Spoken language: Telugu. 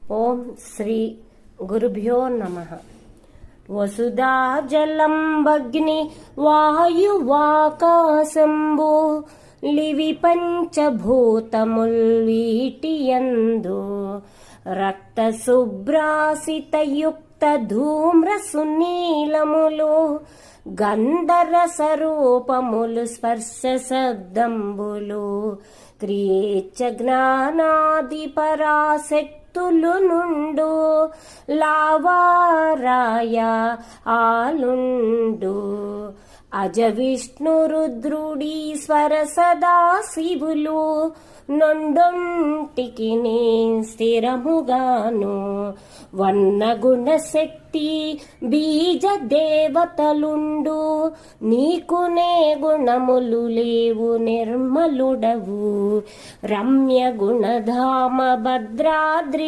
ఓం శ్రీ గురుభ్యో నమః. వసుధా జలం భగ్ని వాయువాకాశంబు లివి పంచభూతముల్ వీటియందు రక్త శుభ్రాసితయుక్త ధూమ్ర సునీలములు గంధరస రూపములు స్పర్శ శబ్దంబులు క్రియేచ్చ జ్ఞానాది పరాశక్తులు నుండు లావారాయ ఆలుండు అజ విష్ణు రుద్రుడీశ్వర సదా శివులు నొండొంటికి స్థిరముగాను వన్న గుణశక్తి బీజ దేవతలుండు నీకునే గుణములు లేవు నిర్మలుడవు రమ్య గుణధామ భద్రాద్రి